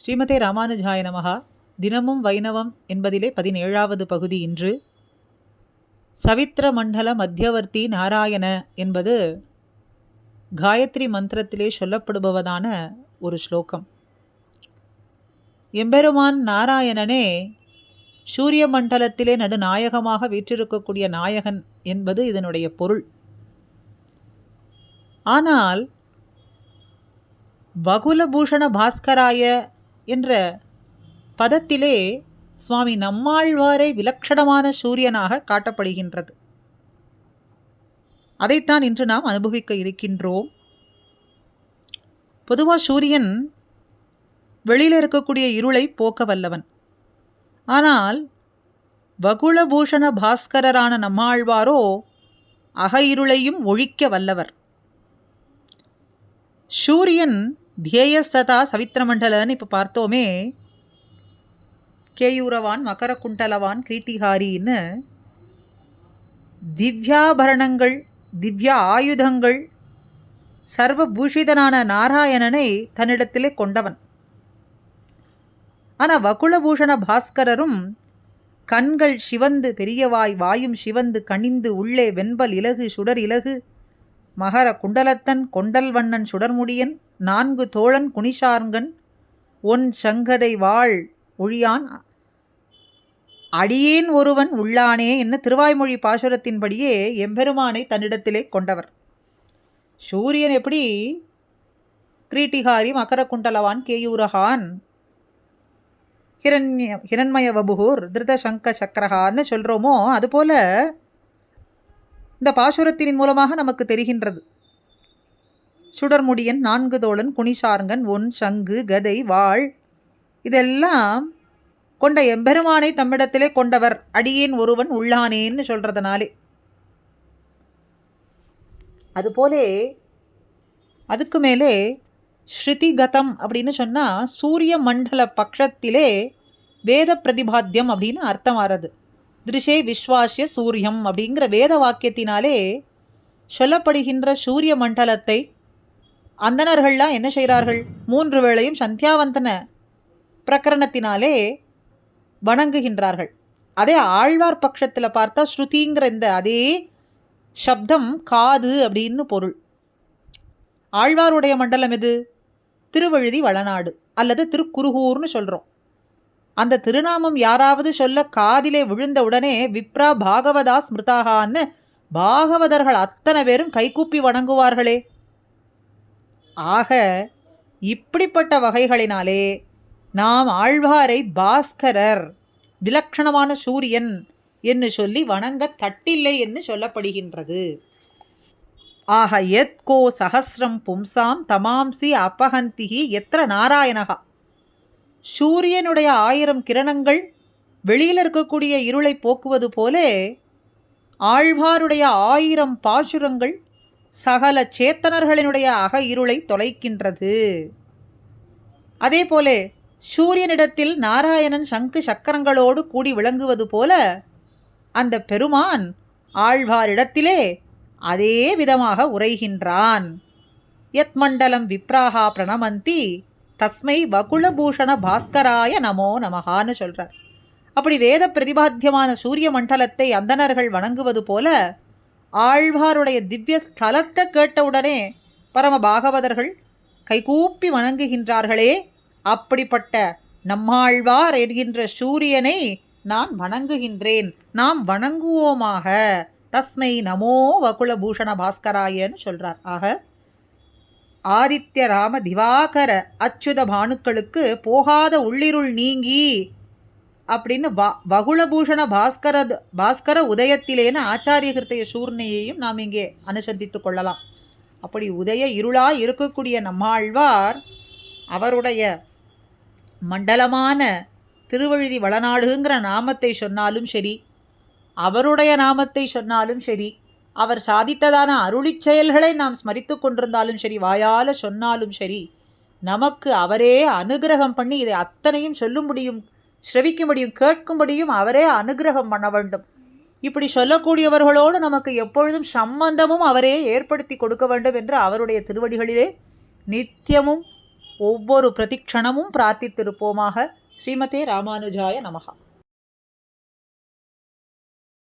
ஸ்ரீமதே ராமானுஜாய நமஹா. தினமும் வைணவம் என்பதிலே 17வது பகுதி. இன்று சவித்ர மண்டல மத்தியவர்த்தி நாராயண என்பது காயத்ரி மந்திரத்திலே சொல்லப்படுபவதான ஒரு ஸ்லோகம். எம்பெருமான் நாராயணனே சூரிய மண்டலத்திலே நடுநாயகமாக வீற்றிருக்கக்கூடிய நாயகன் என்பது இதனுடைய பொருள். ஆனால் வகுலபூஷண பாஸ்கராய என்ற பதத்திலே சுவாமி நம்மாழ்வாரை விலட்சணமான சூரியனாக காட்டப்படுகின்றது. அதைத்தான் இன்று நாம் அனுபவிக்க இருக்கின்றோம். பொதுவாக சூரியன் வெளியில் இருக்கக்கூடிய இருளை போக்க வல்லவன். ஆனால் வகுலபூஷண பாஸ்கரரான நம்மாழ்வாரோ அக இருளையும் ஒழிக்க வல்லவர். சூரியன் தியேயசதா சவித்ரமண்டலன்னு இப்போ பார்த்தோமே, கேயூரவான் மகரகுண்டலவான் கிரீட்டிஹாரின்னு திவ்யாபரணங்கள் திவ்ய ஆயுதங்கள் சர்வபூஷிதனான நாராயணனை தன்னிடத்திலே கொண்டவன். ஆனால் வகுலபூஷண பாஸ்கரரும் கண்கள் சிவந்து பெரியவாய் வாயும் சிவந்து கனிந்து உள்ளே வெண்பல் இலகு சுடர் இலகு மகர குண்டலத்தன் கொண்டல் வண்ணன் சுடர்முடியன் 4 தோழன் குனிஷார்ங்கன் ஒன் சங்கதை வாழ் ஒழியான் அடியேன் ஒருவன் உள்ளானே என்ன திருவாய்மொழி பாசுரத்தின்படியே எம்பெருமானை தன்னிடத்திலே கொண்டவர். சூரியன் எப்படி கிரீட்டிகாரி மகரகுண்டலவான் கேயூரகான் ஹிரண்மய வபுகூர் திருத சங்க சக்கரகான்னு சொல்கிறோமோ, அதுபோல இந்த பாசுரத்தின் மூலமாக நமக்கு தெரிகின்றது. சுடர்முடியன் 4 தோழன் குனிஷார்ங்கன் ஒன் சங்கு கதை வாழ் இதெல்லாம் கொண்ட எம்பெருமானை தம்மிடத்திலே கொண்டவர். அடியேன் ஒருவன் உள்ளானேன்னு சொல்கிறதுனாலே அதுபோலே அதுக்கு மேலே ஸ்ருதிகதம் அப்படின்னு சொன்னால் சூரிய மண்டல பட்சத்திலே வேத பிரதிபாத்தியம் அப்படின்னு அர்த்தம் ஆறது. திருஷே விஸ்வாசிய சூரியம் அப்படிங்கிற வேத வாக்கியத்தினாலே சொல்லப்படுகின்ற சூரிய மண்டலத்தை அந்தணர்கள்லாம் என்ன செய்கிறார்கள்? 3 வேளையும் சந்தியாவந்தன பிரகரணத்தினாலே வணங்குகின்றார்கள். அதே ஆழ்வார் பட்சத்தில் பார்த்தா ஸ்ருதிங்கிற இந்த அதே சப்தம் காது அப்படின்னு பொருள். ஆழ்வாருடைய மண்டலம் எது? திருவழுதி வளநாடு அல்லது திருக்குருகூர்னு சொல்கிறோம். அந்த திருநாமம் யாராவது சொல்ல காதிலே விழுந்த உடனே விப்ரா பாகவதா ஸ்மிருதாகான்னு பாகவதர்கள் அத்தனை பேரும் கைகூப்பி வணங்குவார்களே. ஆக இப்படிப்பட்ட வகைகளினாலே நாம் ஆழ்வாரை பாஸ்கரர் விலட்சணமான சூரியன் என்று சொல்லி வணங்க தட்டில்லை என்று சொல்லப்படுகின்றது. ஆக எத்கோ சஹசிரம் பும்சாம் தமாம்சி அபஹந்திகி எத்திர நாராயணகா. சூரியனுடைய 1000 கிரணங்கள் வெளியில் இருக்கக்கூடிய இருளை போக்குவது போலே ஆழ்வாருடைய 1000 பாசுரங்கள் சகல சேத்தனர்களினுடைய அக இருளை தொலைக்கின்றது. அதே போலே சூரியனிடத்தில் நாராயணன் சங்கு சக்கரங்களோடு கூடி விளங்குவது போல அந்த பெருமான் ஆழ்வாரிடத்திலே அதே விதமாக உரைகின்றான். யத் மண்டலம் விப்ராஹா பிரணமந்தி தஸ்மை வகுலபூஷண பாஸ்கராய நமோ நமகான்னு சொல்கிறார். அப்படி வேத பிரதிபாத்தியமான சூரிய மண்டலத்தை அந்தணர்கள் வணங்குவது போல ஆழ்வாருடைய திவ்ய ஸ்தலத்தை கேட்டவுடனே பரம பாகவதர்கள் கைகூப்பி வணங்குகின்றார்களே. அப்படிப்பட்ட நம்மாழ்வார் என்கின்ற சூரியனை நான் வணங்குகின்றேன், நாம் வணங்குவோமாக. தஸ்மை நமோ வகுலபூஷண பாஸ்கராயன்னு சொல்கிறார். ஆக ஆதித்ய ராம திவாகர அச்சுத பானுக்களுக்கு உள்ளிருள் நீங்கி அப்படின்னு வகுலபூஷண பாஸ்கர உதயத்திலேன்னு ஆச்சாரிய கிருத்தைய சூர்ணையையும் நாம் இங்கே அனுசந்தித்து கொள்ளலாம். அப்படி உதய இருளாய் இருக்கக்கூடிய நம்மாழ்வார் அவருடைய மண்டலமான திருவழுதி வளநாடுங்கிற நாமத்தை சொன்னாலும் சரி, அவருடைய நாமத்தை சொன்னாலும் சரி, அவர் சாதித்ததான அருளிச் செயல்களை நாம் ஸ்மரித்து கொண்டிருந்தாலும் சரி, வாயால் சொன்னாலும் சரி, நமக்கு அவரே அனுகிரகம் பண்ணி இதை அத்தனையும் சொல்லும்படியும் ஸ்ரவிக்கும்படியும் கேட்கும்படியும் அவரே அனுகிரகம் பண்ண வேண்டும். இப்படி சொல்லக்கூடியவர்களோடு நமக்கு எப்பொழுதும் சம்பந்தமும் அவரே ஏற்படுத்தி கொடுக்க வேண்டும் என்று அவருடைய திருவடிகளிலே நித்தியமும் ஒவ்வொரு பிரதிக்ஷணமும் பிரார்த்தித்திருப்போமாக. ஸ்ரீமதே ராமானுஜாய நமஹா.